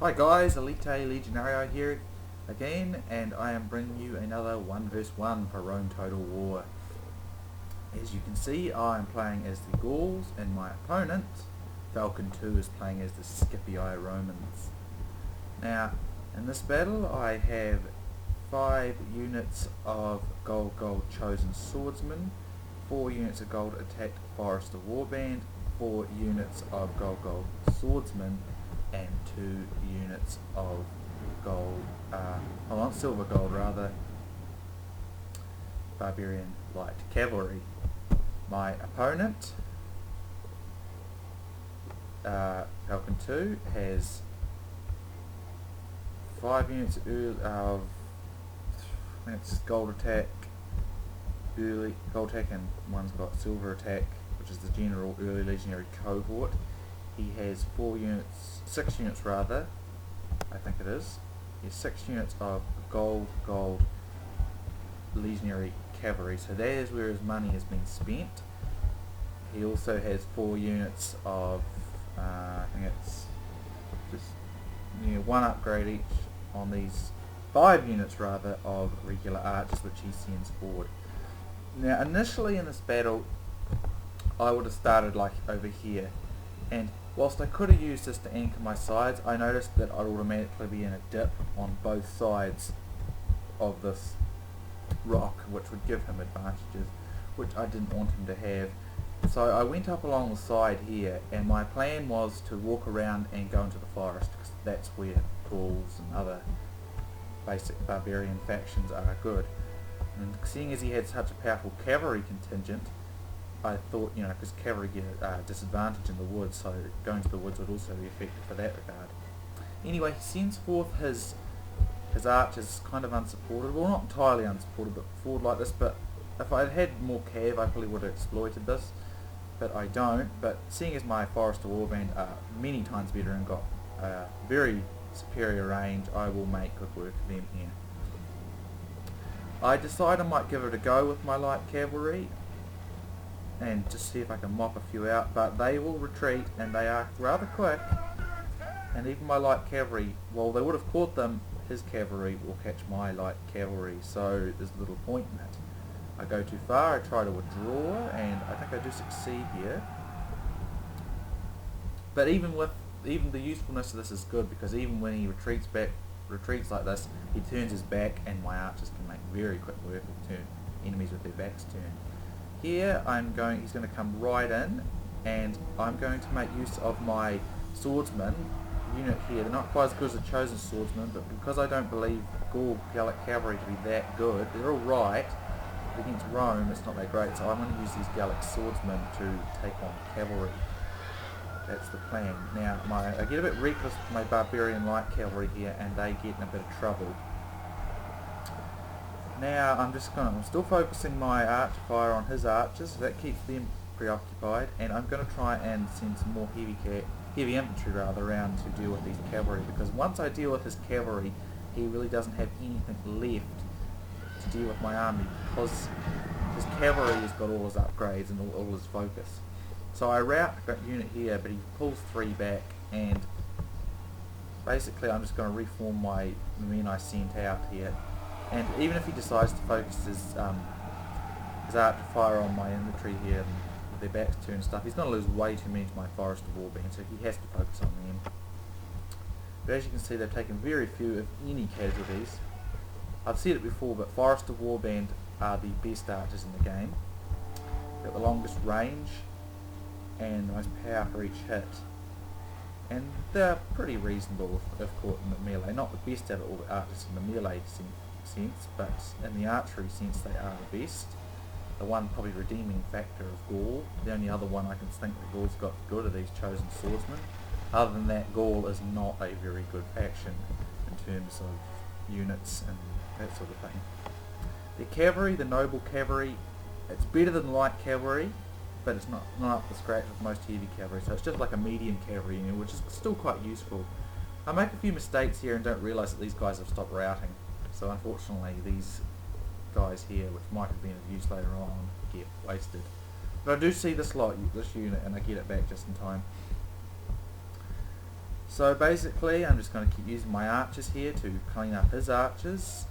Hi guys, Elite Legionario here again, and I am bringing you another 1 vs 1 for Rome Total War. As you can see, I am playing as the Gauls, and my opponent, Falcon 2, is playing as the Scipii Romans. Now, in this battle I have 5 units of gold chosen swordsmen, 4 units of gold attacked forester warband, 4 units of gold swordsmen, and 2 units of silver gold rather, barbarian light cavalry. My opponent, Falcon 2, has 5 units of gold attack, and one's got silver attack, which is the general early legionary cohort. He has 6 units rather, I think it is. He has 6 units of gold legionary cavalry, so that is where his money has been spent. He also has 4 units of, I think it's just one upgrade each on these 5 units rather of regular archers, which he sends forward. Now initially in this battle I would have started like over here, and whilst I could have used this to anchor my sides, I noticed that I'd automatically be in a dip on both sides of this rock, which would give him advantages, which I didn't want him to have. So I went up along the side here, and my plan was to walk around and go into the forest, because that's where Gauls and other basic barbarian factions are good. And seeing as he had such a powerful cavalry contingent, I thought, because cavalry get a disadvantage in the woods, so going to the woods would also be effective for that regard. Anyway, he sends forth his archers kind of unsupported, well not entirely unsupported, but forward like this. But if I had had more cav, I probably would have exploited this, but I don't. But seeing as my forester warband are many times better and got very superior range, I will make good work of them here. I decide I might give it a go with my light cavalry and just see if I can mop a few out, but they will retreat, and they are rather quick, and even my light cavalry, well, they would have caught them, his cavalry will catch my light cavalry, so there's little point in it. I go too far, I try to withdraw, and I think I do succeed here. But even the usefulness of this is good, because even when he retreats like this, he turns his back, and my archers can make very quick work of enemies with their backs turned. Here he's going to come right in, and I'm going to make use of my swordsman unit here. They're not quite as good as the chosen swordsman, but because I don't believe Gaul Gallic cavalry to be that good, they're alright. Against Rome it's not that great, so I'm going to use these Gallic swordsmen to take on cavalry. That's the plan. Now I get a bit reckless with my barbarian light cavalry here, and they get in a bit of trouble. Now I'm still focusing my archer fire on his archers, so that keeps them preoccupied, and I'm going to try and send some more heavy infantry around to deal with these cavalry, because once I deal with his cavalry, he really doesn't have anything left to deal with my army, because his cavalry has got all his upgrades and all his focus. So I rout that unit here, but he pulls 3 back, and basically I'm just going to reform the men I sent out here. And even if he decides to focus his archer fire on my infantry here with their backs turned and stuff, he's going to lose way too many to my forester warband, so he has to focus on them. But as you can see, they've taken very few, if any, casualties. I've said it before, but forester warband are the best archers in the game. They've got the longest range and the most power for each hit, and they're pretty reasonable if caught in the melee. Not the best out of all the archers in the melee sense, but in the archery sense they are the best. The one probably redeeming factor of Gaul. The only other one I can think that Gaul's got good are these chosen swordsmen. Other than that, Gaul is not a very good faction in terms of units and that sort of thing. The cavalry, the noble cavalry, it's better than light cavalry, but it's not up to scratch with most heavy cavalry, so it's just like a medium cavalry, which is still quite useful. I make a few mistakes here and don't realise that these guys have stopped routing. So unfortunately these guys here, which might have been of use later on, get wasted. But I do see this unit, and I get it back just in time. So basically I'm just going to keep using my archers here to clean up his archers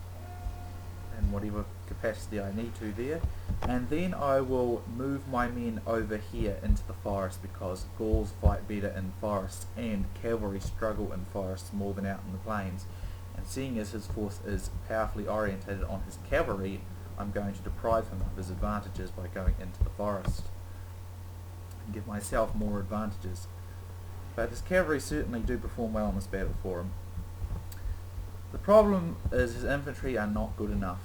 in whatever capacity I need to there, and then I will move my men over here into the forest because Gauls fight better in forests and cavalry struggle in forests more than out in the plains, and seeing as his force is powerfully orientated on his cavalry, I'm going to deprive him of his advantages by going into the forest and give myself more advantages. But his cavalry certainly do perform well in this battle for him. The problem is his infantry are not good enough.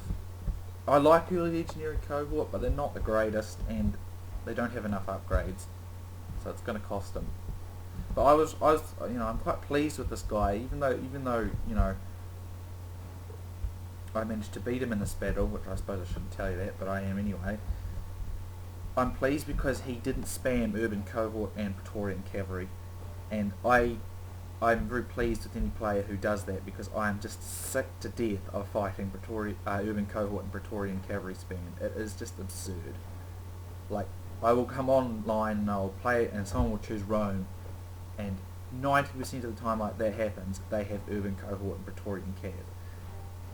I like early legionary cohort, but they're not the greatest, and they don't have enough upgrades, so it's going to cost him. But I was, I'm quite pleased with this guy, even though, I managed to beat him in this battle, which I suppose I shouldn't tell you that, but I am anyway. I'm pleased because he didn't spam urban cohort and Praetorian cavalry, and I'm very pleased with any player who does that because I am just sick to death of fighting urban cohort and Praetorian cavalry spam. It is just absurd. Like, I will come online and I'll play it and someone will choose Rome, and 90% of the time like that happens, they have urban cohort and Praetorian cav.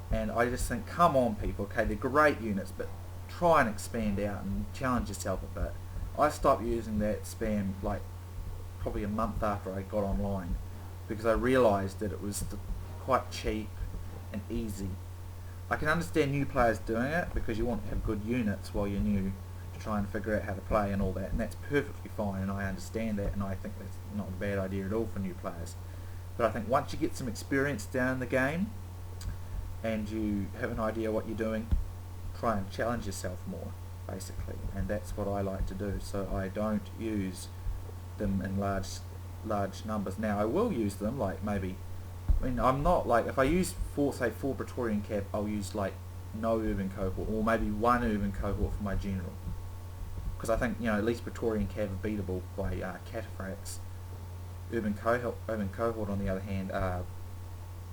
And I just think, come on people, okay, they're great units, but try and expand out and challenge yourself a bit. I stopped using that spam like probably a month after I got online, because I realised that it was quite cheap and easy. I can understand new players doing it because you want to have good units while you're new to try and figure out how to play and all that, and that's perfectly fine, and I understand that, and I think that's not a bad idea at all for new players. But I think once you get some experience down in the game and you have an idea what you're doing, try and challenge yourself more, basically, and that's what I like to do. So I don't use them in large numbers. Now I will use them, like maybe, I'm not like, if I use four Praetorian cav, I'll use like no urban cohort, or maybe one urban cohort for my general, because I think, at least Praetorian cav are beatable by cataphracts. Urban cohort on the other hand are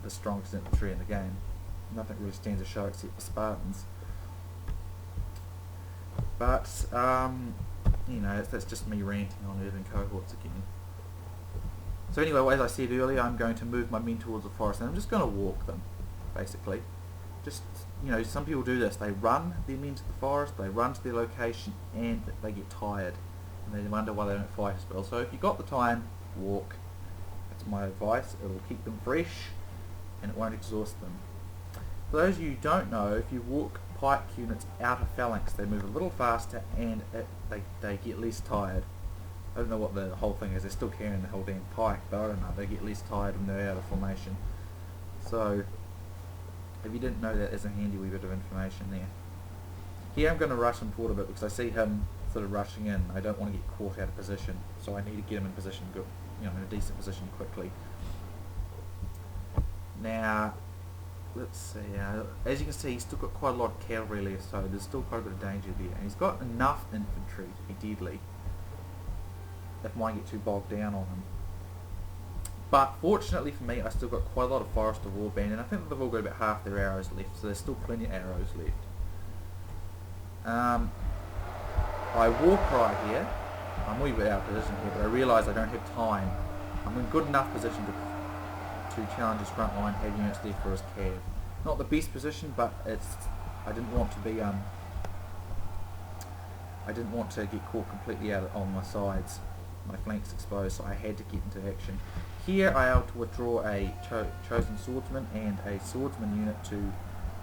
the strongest infantry in the game. Nothing really stands a show except the Spartans. But that's just me ranting on urban cohorts again. So anyway, as I said earlier, I'm going to move my men towards the forest, and I'm just going to walk them, basically. Just, some people do this. They run their men to the forest, they run to their location, and they get tired, and they wonder why they don't fight as well. So if you've got the time, walk. That's my advice. It will keep them fresh, and it won't exhaust them. For those of you who don't know, if you walk pike units out of phalanx, they move a little faster, and they get less tired. I don't know what the whole thing is, they're still carrying the whole damn pike, but I don't know, they get less tired when they're out of formation. So, if you didn't know that, there's a handy wee bit of information there. Here I'm going to rush him forward a bit because I see him sort of rushing in. I don't want to get caught out of position, so I need to get him in position, in a decent position quickly. Now, let's see, as you can see, he's still got quite a lot of cavalry left, so there's still quite a bit of danger there, and he's got enough infantry to be deadly if mine get too bogged down on him. But fortunately for me, I still got quite a lot of Forester Warband, and I think they've all got about half their arrows left, so there's still plenty of arrows left. I war cry here. I'm a wee bit out of position here, but I realise I don't have time. I'm in good enough position to challenge his front line, have units there for his cav. Not the best position, but I didn't want to be I didn't want to get caught completely out on my sides, my flanks exposed, so I had to get into action. Here I am to withdraw a chosen swordsman and a swordsman unit to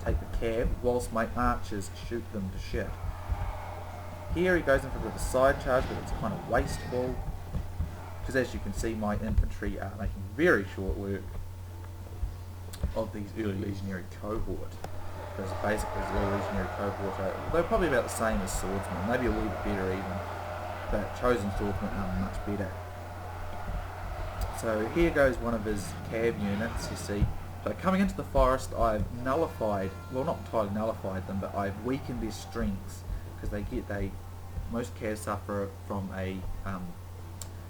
take the cav, whilst my archers shoot them to shit. Here he goes in for a bit of a side charge, but it's kind of wasteful, because as you can see, my infantry are making very short work of these early legionary cohort. Because basically the early legionary cohort they're probably about the same as swordsmen, maybe a little bit better even, but chosen swordsmen are much better. So here goes one of his cav units, you see. So coming into the forest, I've nullified, well not entirely nullified them, but I've weakened their strengths, because most cavs suffer from a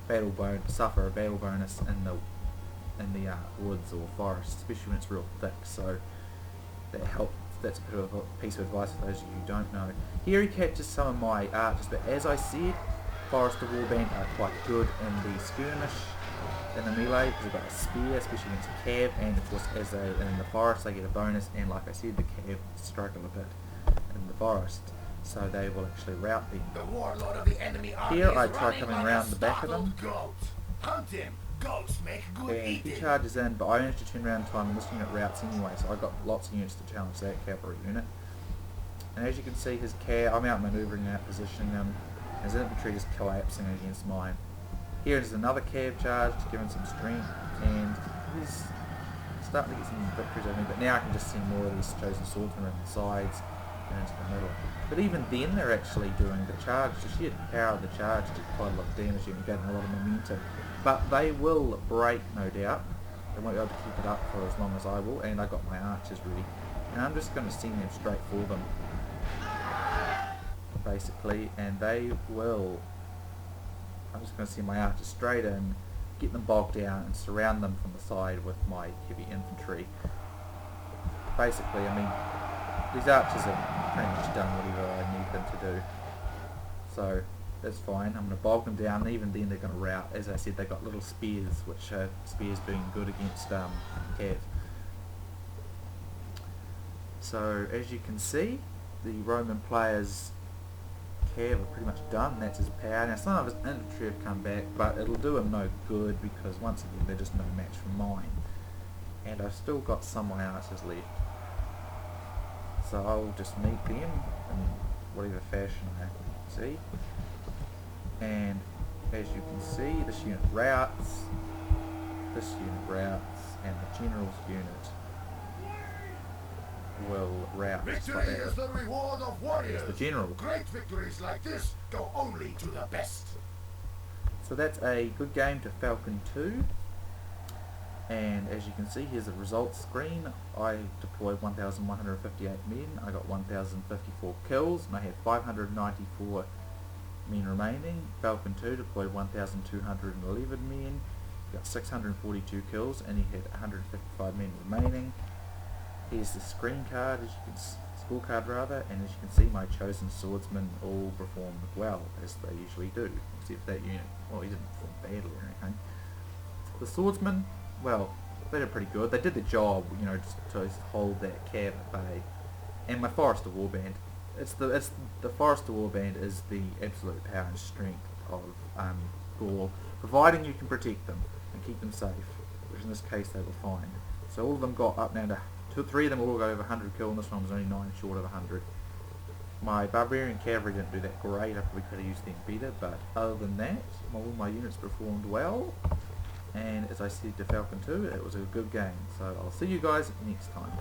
battle bonus in the woods or forests, especially when it's real thick. So that helps. That's a bit of a piece of advice for those of you who don't know. Here he captures some of my archers, but as I said, Forester Warband are quite good in the skirmish, in the melee because they've got a spear, especially against cav, and of course in the forest they get a bonus, and like I said, the cav struggle a bit in the forest, so they will actually rout them. The warlord of the enemy army Here is I try running coming like around a the back of them, startled goat. Hunt him. Goats make good and he eating. charges in, but I managed to turn around in time, and this unit routes anyway, so I got lots of units to challenge that cavalry unit. And as you can see, his cav, I'm out manoeuvring out, positioning him. His infantry is collapsing against mine. Here is another cav charge to give him some strength, and he's starting to get some victories over me, but now I can just see more of these chosen swordsmen around the sides and into the middle. But even then they're actually doing the charge, the sheer power of the charge did quite a lot of damage and getting a lot of momentum. But they will break, no doubt. They won't be able to keep it up for as long as I will, and I got my archers ready. And I'm just going to send them straight for them, basically, and they will... I'm just going to send my archers straight in, get them bogged down, and surround them from the side with my heavy infantry. Basically, I mean, these archers have pretty much done whatever I need them to do. So, that's fine. I'm going to bog them down, and even then they're going to rout. As I said, they've got little spears, which are spears being good against cav. So, as you can see, the Roman players' cav are pretty much done. That's his power. Now some of his infantry have come back, but it'll do him no good because once again they're just no match for mine. And I've still got some of my archers left. So I'll just meet them in whatever fashion I see. And as you can see, this unit routs, and the general's unit will rout. Victory is the reward of warriors. The general. Great victories like this go only to the best. So that's a good game to Falcon 2. And as you can see, here's the results screen. I deployed 1,158 men. I got 1,054 kills, and I had 594 men remaining. Falcon 2 deployed 1,211 men. Got 642 kills, and he had 155 men remaining. Here's the screen card, scorecard rather, and as you can see, my chosen swordsmen all performed well, as they usually do, except that unit. Well, he didn't perform badly or anything. The swordsmen, well, they did pretty good. They did the job, you know, just to hold that cav at bay. And my Forester Warband, the Forester Warband is the absolute power and strength of Gaul, providing you can protect them and keep them safe, which in this case they will find. So all of them got up now to 3 of them all got over 100 kills, and this one was only 9 short of 100. My Barbarian Cavalry didn't do that great. I probably could have used them better, but other than that, all my units performed well. And as I said to Falcon 2, it was a good game. So I'll see you guys next time.